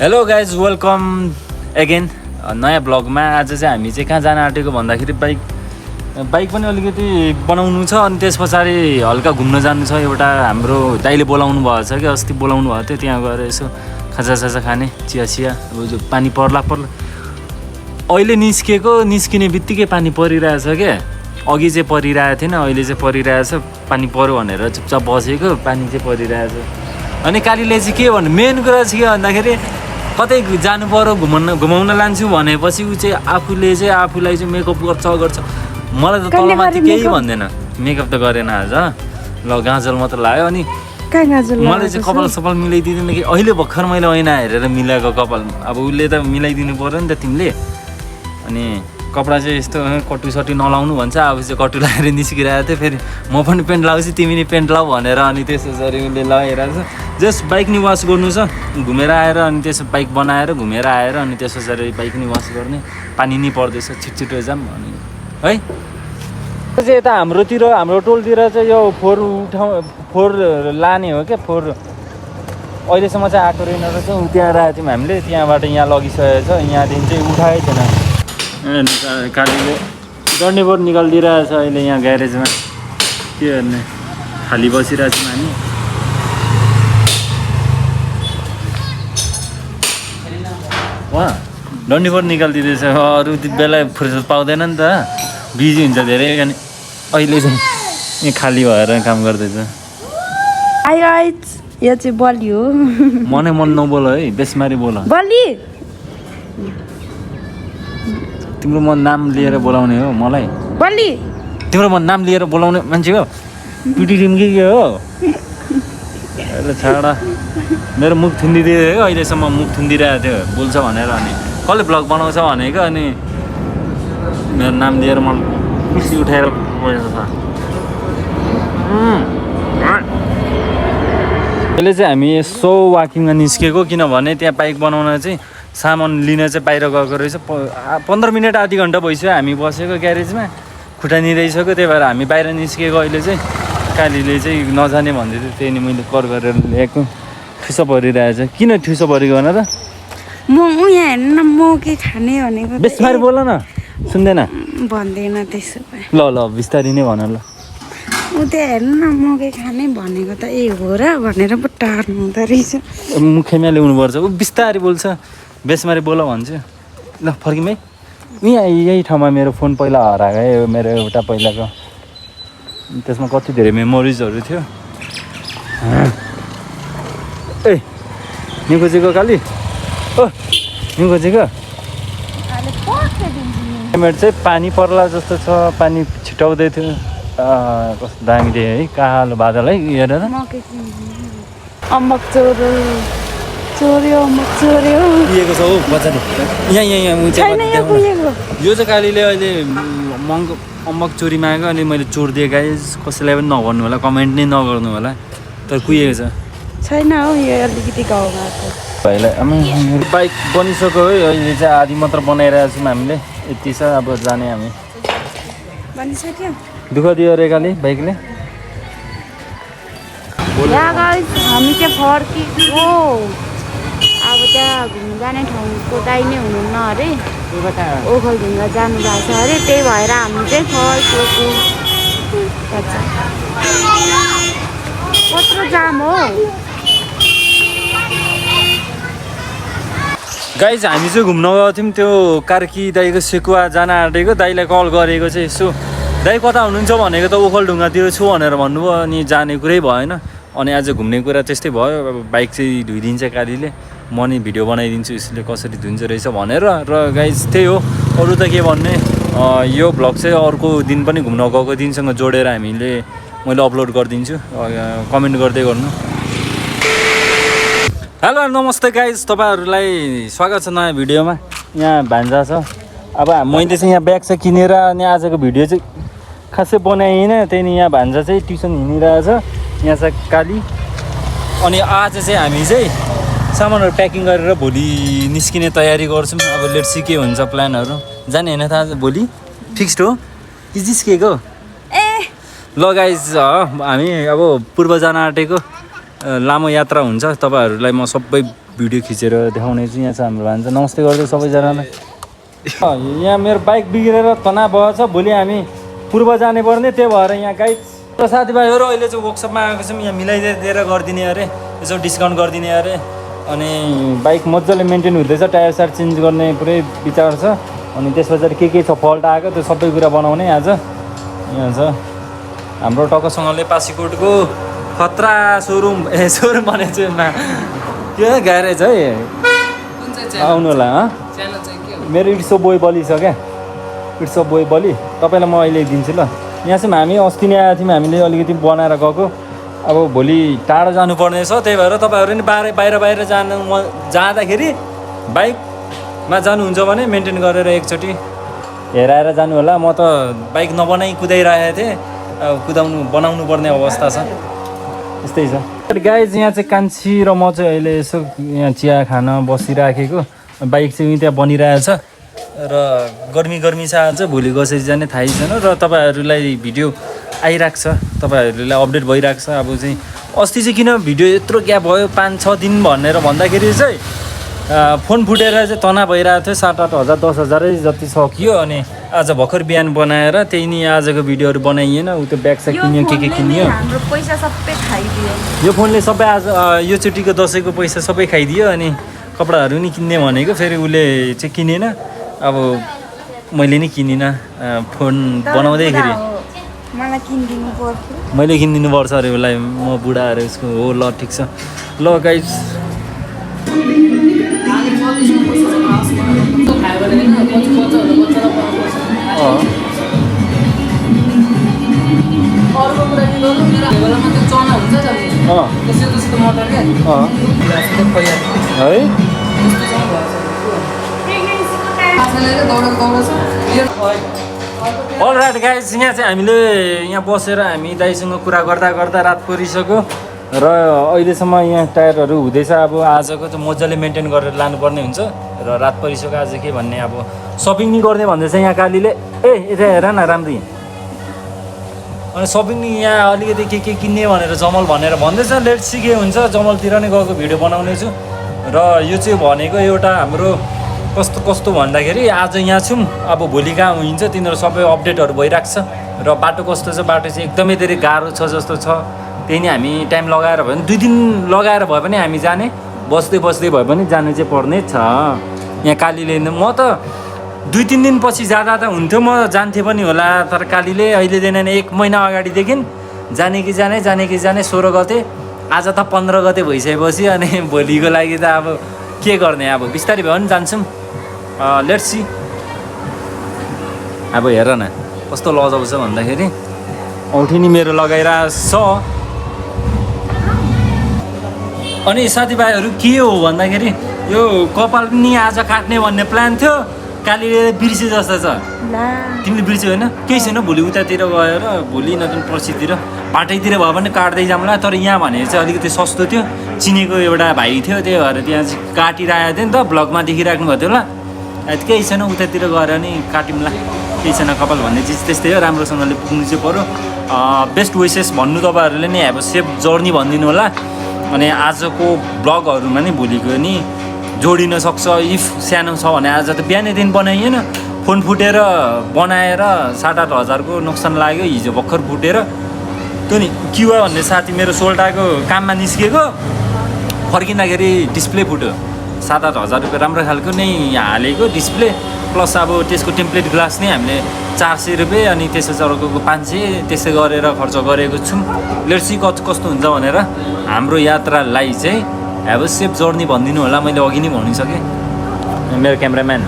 Hello guys welcome eigen नयाँ ब्लगमा। आज चाहिँ हामी चाहिँ कहाँ जान आँटेको भन्दाखेरि बाइक पनि अलिकति बनाउनु छ अनि त्यस पछाडि हल्का घुम्न जानु छ। एउटा हाम्रो दाइले बोलाउनु भएको छ कि अस्ति बोलाउनु भएको थियो, त्यहाँ गएर यसो खाजासाजा खाने, चिया अब जो पानी पर्ला अहिले निस्किने बित्तिकै पानी परिरहेछ क्या। अघि चाहिँ परिरहेको थिएन, अहिले चाहिँ परिरहेछ। पानी पर्यो भनेर चुपचाप बसेको, पानी चाहिँ परिरहेछ। अनि कालीले चाहिँ के भन्नु, मेन कुरा चाहिँ के भन्दाखेरि कतै जानु पर्यो घुमाउन लान्छु भनेपछि ऊ चाहिँ आफूलाई चाहिँ मेकअप गर्छ। मलाई त तलमाथि केही भन्दैन, मेकअप त गरेन आज, ल गाजल मात्र लाग्यो। अनि मलाई चाहिँ कपाल सपाल मिलाइदिँदैन कि अहिले भर्खर मैले ऐना हेरेर मिलाएको कपाल। अब उसले त मिलाइदिनु पर्यो नि त तिमीले। अनि कपडा चाहिँ यस्तो कटुसटी नलाउनु भन्छ, अब चाहिँ कटु लगाएर निस्किरहेको थियो। फेरि म पनि पेन्ट लगाउँछु, तिमी नि पेन्ट लाऊ भनेर अनि त्यसरी उसले लगाइरहेको छ। जस्ट बाइक नि वास गर्नु छ, घुमेर आएर अनि त्यसो बाइक बनाएर घुमेर आएर अनि त्यस पछाडि बाइक नि वास गर्ने। पानी नि पर्दैछ, छिटो जाम अनि है। चाहिँ यता हाम्रो टोलतिर चाहिँ यो फोर लाने हो क्या। फोर अहिलेसम्म चाहिँ आएको रहेन रहेछ। त्यहाँ राखेको थियौँ हामीले, त्यहाँबाट यहाँ लगिसकेको छ। यहाँदेखि चाहिँ उठाएकै थिएन। कालीले डन्डीबोर्ड निकालिदिइरहेको छ अहिले यहाँ ग्यारेजमा। के गर्ने, खाली बसिरहेको छौँ हामी। उहाँ डन्डीबोर्ड निकालिदिँदैछ। अरू बेला फुर्सद पाउँदैन नि त, बिजी हुन्छ धेरै। अनि अहिले चाहिँ यहाँ खाली भएर काम गर्दैछ। यो चाहिँ बलि हो। मन नबोल है, बेसमारी बोल। बलि तिम्रो मन नाम लिएर बोलाउने हो मलाई? बलि तिम्रो मन नाम लिएर बोलाउने मान्छे हो? पिटी टिम्की के हो? अहिले छाडा, मेरो मुख थुनिदियो है। अहिलेसम्म मुख थुनिदिरहेको थियो बोल्छ भनेर। अनि कसले ब्लग बनाउँछ भनेको, अनि मेरो नाम लिएर मलाई खुसी उठाएर बोलेको छ। अहिले चाहिँ हामी यसो वाकिङमा निस्केको, किनभने त्यहाँ बाइक बनाउन चाहिँ सामान लिन चाहिँ बाहिर गएको रहेछ। 15 मिनट आधी घन्टा भइसक्यो हामी बसेको ग्यारेजमा, खुट्टा निदाइसक्यो। त्यही भएर हामी बाहिर निस्केको। अहिले चाहिँ कालीले चाहिँ नजाने भन्दै थियो, त्यही नि मैले कर गरेर ल्याएको। ठुसो परिरहेछ। किन ठुसो परेको भन त? म यहाँ हेर्नु न, म के खाने भनेको। बेसमारी बोल न, सुन्दैन भन्दैन त्यसो भए। ल बिस्तारी नै भन ल। ऊ त्यहाँ हेर्नु न, म के खाने भनेको त ए हो र भनेर पो टार्नु हुँदो रहेछ। मुखैमा ल्याउनुपर्छ। ऊ बिस्तारी बोल्छ, बेसमारी बोल भन्छ। ल फर्किम है। यही ठाउँमा मेरो फोन पहिला हराएको, मेरो एउटा पहिलाको। त्यसमा कति धेरै मेमोरिजहरू थियो। ए निकोजीको काली, ओ निकोजीको हेलमेट चाहिँ पानी पर्ला जस्तो छ, पानी छिटाउँदै थियो। कस्तो दामी थियो है, कालो बादल है। हेर न, अम्बक चोर्यो कुहिएको छ हौ बच्चाले। यहाँ यो चाहिँ कालीले अहिले महँगो अम्बक चोरी मागेको। अनि मैले चोरिदिएँ गाइस, कसैलाई पनि नभन्नु होला, कमेन्ट नै नगर्नु होला। तर कुहिएको छैन हौ, यो अलिकति गाउँमा भाइलाई। बाइक बनिसक्यो है, अहिले चाहिँ आधी मात्र बनाइरहेको छौँ हामीले। यति छ, अब जाने हामी। बनिसक्यो। दुःख दियो रे काली बाइकले। हामी चाहिँ फर्कियो। अब त्यहाँ घुम्नु जाने ठाउँको दाइ नै हुनुहुन्न अरे, ओखलढुङ्गा जानु भएको छ अरे। त्यही भएर हामी चाहिँ फर्किएको। कत्रो जाम हो गाइज। हामी चाहिँ घुम्न गएको थियौँ, त्यो कार्की दाइको सेकुवा जान आँटेको। दाइलाई कल गरेको चाहिँ यसो, दाइ कता हुनुहुन्छ भनेको त ओखलढुङ्गातिर छु भनेर भन्नुभयो। अनि जाने कुरै भएन। अनि आज घुम्ने कुरा त्यस्तै भयो। अब बाइक चाहिँ धोइदिन्छ कालीले, म नि भिडियो बनाइदिन्छु यसले कसरी धुन्छ रहेछ भनेर। र गाइज त्यही हो, अरू त के भन्ने। यो भ्लग चाहिँ अर्को दिन पनि घुम्न गएको दिनसँग जोडेर मैले अपलोड गरिदिन्छु, कमेन्ट गर्दै गर्नु। हेलो नमस्ते गाइज, तपाईँहरूलाई स्वागत छ नयाँ भिडियोमा। यहाँ भान्जा छ। अब मैले चाहिँ यहाँ ब्याग चाहिँ किनेर अनि आजको भिडियो चाहिँ खासै बनाइनँ। त्यही नि यहाँ भान्जा चाहिँ ट्युसन हिँडिरहेछ, यहाँ छ काली। अनि आज चाहिँ हामी चाहिँ सामानहरू प्याकिङ गरेर भोलि निस्किने तयारी गर्छौँ। अब लेट्स सी के हुन्छ प्लानहरू। जाने होइन त आज, भोलि फिक्स्ड हो कि जिस्किएको? ल गाइज, हामी अब पूर्व जान आँटेको। लामो यात्रा हुन्छ, तपाईहरुलाई म सबै भिडियो खिचेर देखाउने छु। यहाँ छ हाम्रो भान्जा, नमस्ते गर्दै सबैजनालाई। यहाँ मेरो बाइक बिग्रेर तनाव भएछ, भोलि हामी पूर्व जाने पर्ने, त्यही भएर यहाँ गाइड र साथीभाइहरू अहिले चाहिँ वर्कसपमा आएको छौँ। यहाँ मिलाइदिएर गरिदिने अरे, यसो डिस्काउन्ट गरिदिने अरे। अनि बाइक मजाले मेन्टेन हुँदैछ, टायर सायर चेन्ज गर्ने पुरै विचार छ। अनि त्यस पछाडि के छ फल्ट आएको त्यो सबै कुरा बनाउने आज। यहाँ छ हाम्रो टक्कसँगले पासीकोटको खतरा सोरुम, सोरुम भनेको चाहिँ के ग्यारेज है, आउनु होला। मेरो इट्स बोय बली छ क्या, इट्स बोय बली, तपाईँलाई म अहिले दिन्छु ल। यहाँ चाहिँ हामी अस्ति नै आएको थियौँ, हामीले अलिकति बनाएर गएको। अब भोलि टाढो जानुपर्ने छ, त्यही भएर तपाईँहरू नि बाहिर जाँदाखेरि बाइकमा जानुहुन्छ भने मेन्टेन गरेर एकचोटि हेराएर जानु होला। म त बाइक नबनाइ कुदाइरहेको थिएँ, बनाउनु पर्ने अवस्था छ, यस्तै छ। गाइज यहाँ चाहिँ कान्छी र म चाहिँ अहिले यसो यहाँ चिया खान बसिराखेको, बाइक चाहिँ त्यहाँ बनिरहेछ र गर्मी छ आज, भोलि कसरी जाने थाहै छैन। र तपाईँहरूलाई भिडियो आइरहेको छ, तपाईँहरूलाई अपडेट भइरहेको छ। अब चाहिँ अस्ति चाहिँ किन भिडियो यत्रो ग्याप भयो 5-6 दिन भनेर भन्दाखेरि चाहिँ फोन फुटेर चाहिँ तनाव भइरहेको थियो। 7-8 हजार 10 हजारै जति सकियो। अनि आज भर्खर बिहान बनाएर त्यही नि आजको भिडियोहरू बनाइएन। उ त्यो ब्याग स्याग किन्यो, के किन्यो, हाम्रो पैसा सबै खाइदियो। यो फोनले सबै आज यो चोटिको दसैँको पैसा सबै खाइदियो। अनि कपडाहरू नि किन्ने भनेको, फेरि उसले चाहिँ किनेन। अब मैले नि किनिनँ, फोन बनाउँदैखेरि मलाई किनिदिनु पर्थ्यो, मैले किनिदिनु पर्छ अरे उसलाई, म बुढा अरे उसको। हो ल ठिक छ ल गाइज। अलराइट गाइज, यहाँ चाहिँ हामीले यहाँ बसेर हामी दाइसँग कुरा गर्दा गर्दा रात परिसक्यो र अहिलेसम्म यहाँ टायरहरू हुँदैछ। अब आजको चाहिँ मजाले मेन्टेन गरेर लानुपर्ने हुन्छ र रात परिसक्यो। आज के भन्ने, अब सपिङ नि गर्ने भन्दैछ यहाँ कालीले। यता हेर न राम्रो। अनि सपिङ नि यहाँ अलिकति के किन्ने भनेर जमल भनेर भन्दैछ। लेट्स सी के हुन्छ, जमलतिर नै गएको भिडियो बनाउने छु। र यो चाहिँ भनेको एउटा हाम्रो कस्तो भन्दाखेरि आज यहाँ छौँ, अब भोलि कहाँ हुन्छ तिनीहरू सबै अपडेटहरू भइरहेको छ। र बाटो कस्तो छ, बाटो चाहिँ एकदमै धेरै गाह्रो छ जस्तो छ। त्यही नै हामी टाइम लगाएर भए पनि 2 दिन लगाएर भए पनि हामी जाने, बस्दै भए पनि जानु चाहिँ पर्ने छ। यहाँ कालीले म त 2-3 दिन पछि जाँदा त हुन्थ्यो, म जान्थेँ पनि होला। तर कालीले अहिलेदेखि 1 महिना अगाडिदेखि जाने कि जाने 16 गते, आज त 15 गते भइसकेपछि। अनि भोलिको लागि त अब के गर्ने, अब बिस्तारै भयो भने जान्छौँ। Let's see. अब हेर न कस्तो लजाउ छ भन्दाखेरि, औँठी नि मेरो लगाइरहेको छ। अनि साथीभाइहरू के हो भन्दाखेरि यो कपाल पनि आज काट्ने भन्ने प्लान थियो, कालीले बिर्से जस्तो छ। तिमीले बिर्स्यौ होइन? केही छैन, भोलि उतातिर गएर भोलि नत्र पर्सितिर बाटैतिर भयो भने काट्दै जाउँला। तर यहाँ भने चाहिँ अलिकति सस्तो थियो, चिनेको एउटा भाइ थियो, त्यही भएर त्यहाँ चाहिँ काटिरहेको थियो नि त, ब्लगमा देखिराख्नु भएको थियो होला। केही छैन, उतातिर गएर नि काटिउँला, केही छैन। कपाल भन्ने चिज त्यस्तै हो, राम्रोसँगले पुग्नु चाहिँ पऱ्यो। बेस्ट विसेस भन्नु तपाईँहरूले नि, अब सेफ जर्नी भनिदिनु होला। अनि आजको ब्लगहरूमा नि भोलिको नि जोडिन सक्छ। इफ सानो छ भने आज त बिहानै दिन बनाइएन, फोन फुटेर बनाएर 7-8 हजारको नोक्सान लाग्यो। हिजो भर्खर फुटेर त्यो नि क्युवा भन्ने साथी मेरो सोल्टाको काममा निस्किएको, फर्किँदाखेरि डिस्प्ले फुट्यो। 7-8 हजार रुपियाँ राम्रो खालको नै हालेको डिस्प्ले, प्लस अब त्यसको टेम्प्लेट ग्लास नै हामीले 400 रुपियाँ, अनि त्यसो अर्को 500, त्यसै गरेर खर्च गरेको छौँ। लेट्स सी कस्तो हुन्छ भनेर। हाम्रो यात्रालाई चाहिँ अब सेफ जर्नी भनिदिनु होला, मैले अघि नै भनिसकेँ। मेरो क्यामेराम्यान